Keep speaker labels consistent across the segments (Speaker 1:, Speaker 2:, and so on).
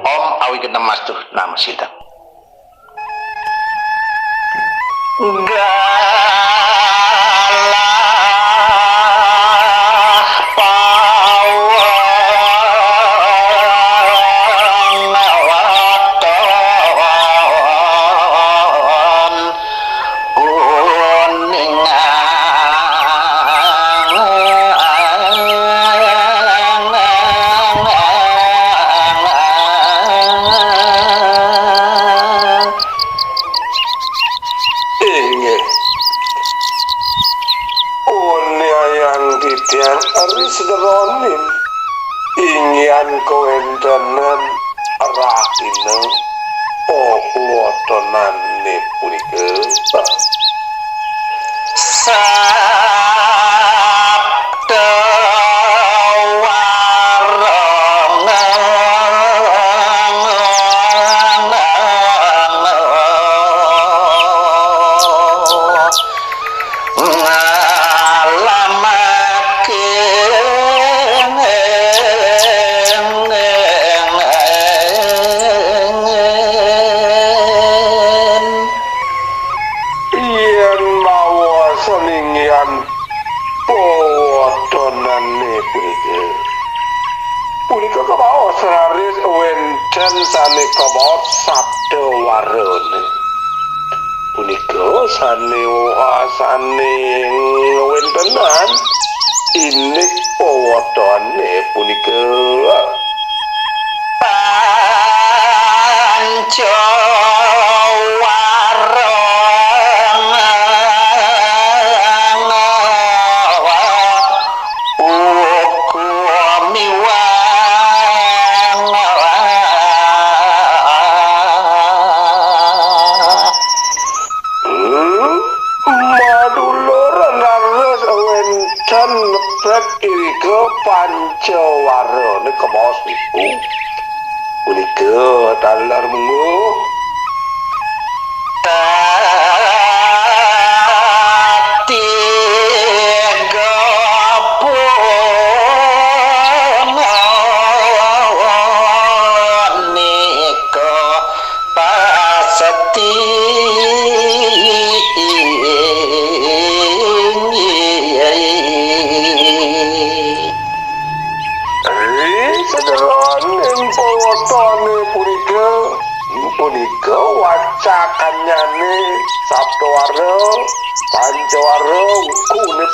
Speaker 1: Om awi kenemastu nama sida.
Speaker 2: Sederonin ingin kawendanan rahina poklotonane punika
Speaker 1: sabda
Speaker 2: punika kawaos raris wenten sanika maos sabda warana punika sane wentenan inik pawatane punika Pancawarana kemaos niku punika talar mengu punika wacakanyane sabdawara pancawara kune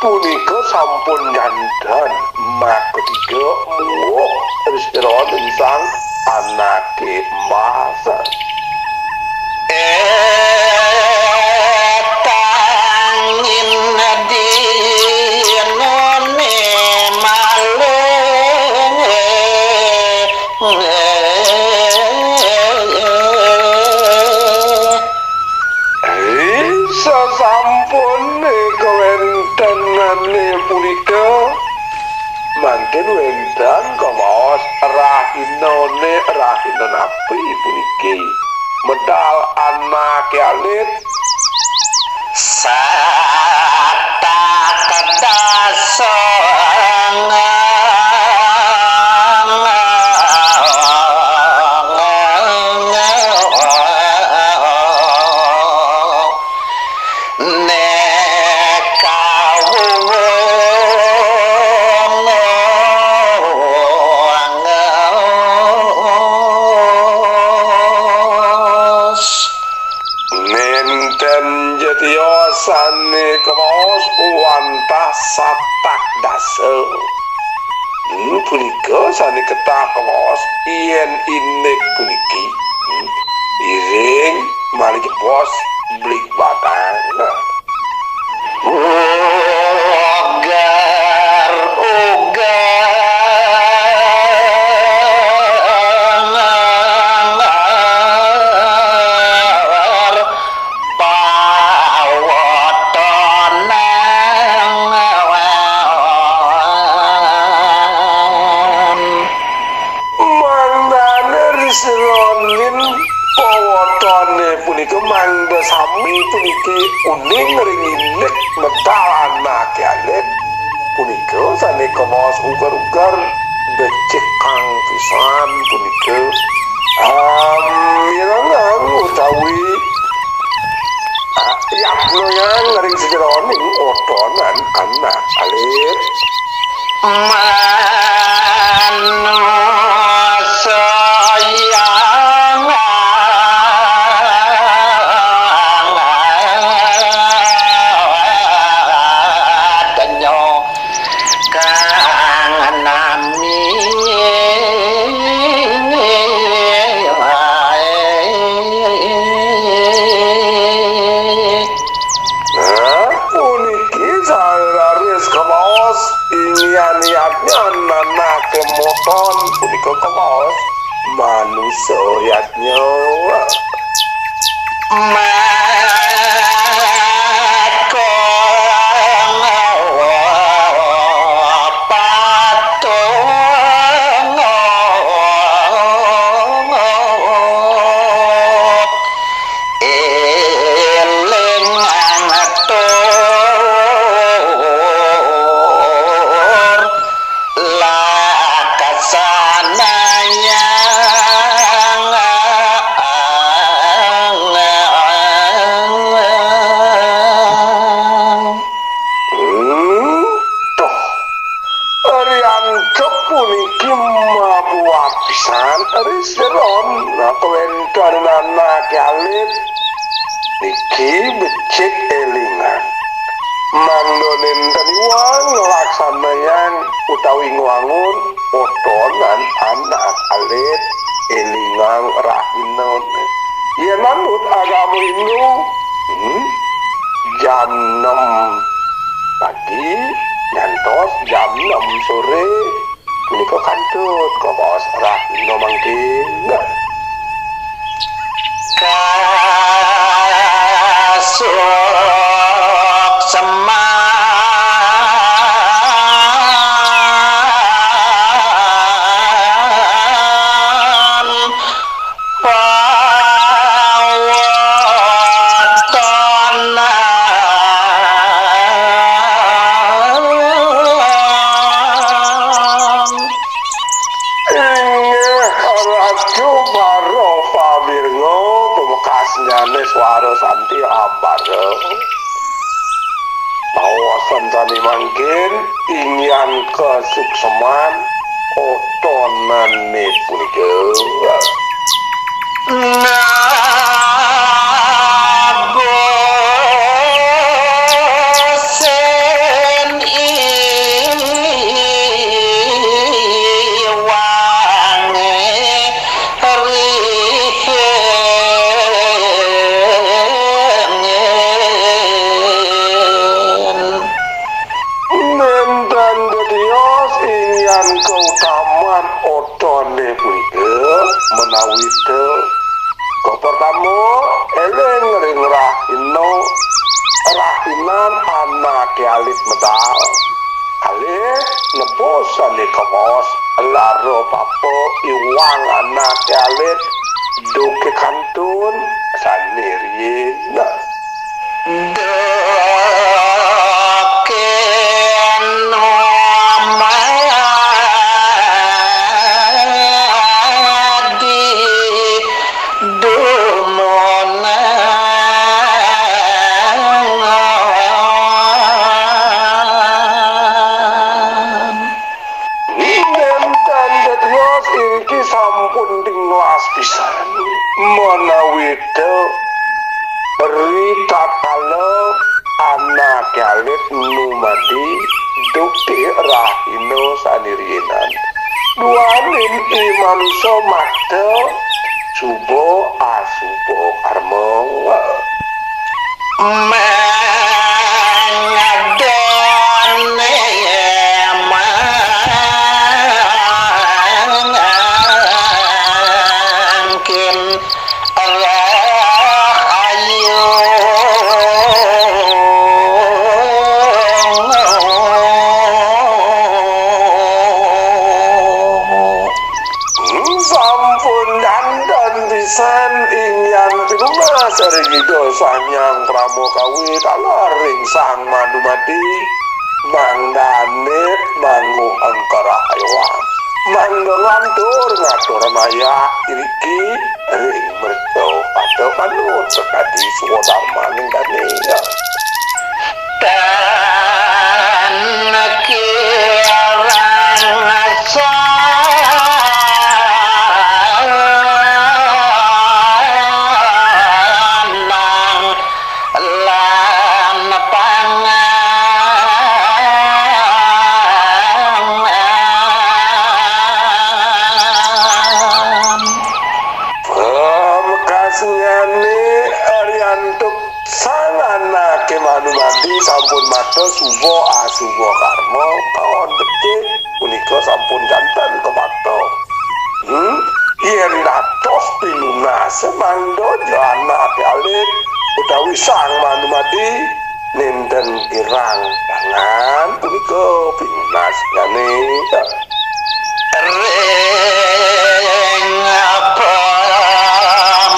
Speaker 2: punika sampun nyandan maketiga muwuh istirahat sang anake masa sasampune kawentenane punika mangken wendan kawaos rahina napi puniki medal anake alit
Speaker 1: sata kadasa
Speaker 2: sane kemaos wantah satak dasa punika sane ketah kemaos yen inik puniki iring malih bos blik batang punika mangga sami puniki uning ringinik medal anake alit punika saneka maos ugar-ugar becik kang pisan punika yang utawi yapno yang ngering sejeroning otonan anak alit
Speaker 1: manusia yang adanya kang nami
Speaker 2: puniki salaris kemaos niatnya anak kemoton punika kemaos manusia yatnya puniki mabuat pisan ariseron kawentar anak alit niki becik elingan mandonen taniwang ngelaksanayan utawi ngwangun otonan anak alit elingan rahinon ya manut agama Hindu jam 6 pagi ngantos jam 6 sore punika kantut kos rahino mangkin
Speaker 1: kasuk seman
Speaker 2: suara santi abar bawasan tani mangkin ingin kesukseman otonan punika
Speaker 1: nabosen
Speaker 2: keutamaan otone punika menawi pertama eleng ring rahinan anak alit medal kalih neposan kemos laro papo iwang anak alit duke kantun sanirien sampun tinglas pisan menawi berita kalau anak alit numadi duke rahino sanirienan duanin iman somate subo asubo karmong Serigido sanyang pramokawi talaring sang manumati mangdane mangu angkara ayawang mangga padha nglantur ngatur maya iki ring merto padha manut sekadi suwadarmaning dane
Speaker 1: dan kirang sanang lan pangan
Speaker 2: kasengane ariantuk sanganake manumati sampun matos suwa asuwa karma kawan becik punika sampun jantan kepakto yen dados pilunas mangdo jana alit utawi sang manumati nenten irang tangan punika pilunas jane
Speaker 1: ring apa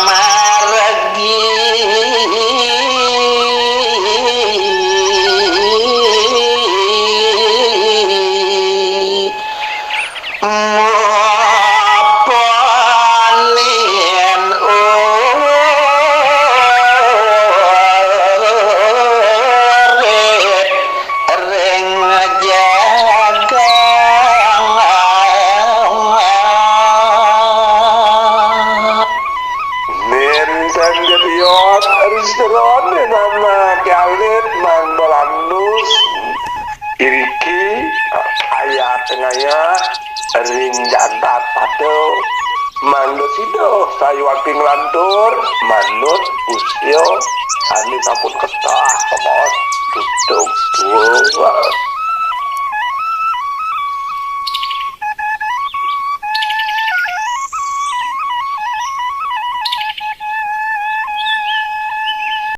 Speaker 1: margi mapanin urip ring
Speaker 2: nenten gediyot risteron nama kalit mandolanus iriki ayat tengahnya ring jantat pado mando sido sayuaking lantur manut usio ani sampun ketah kemot tutup dua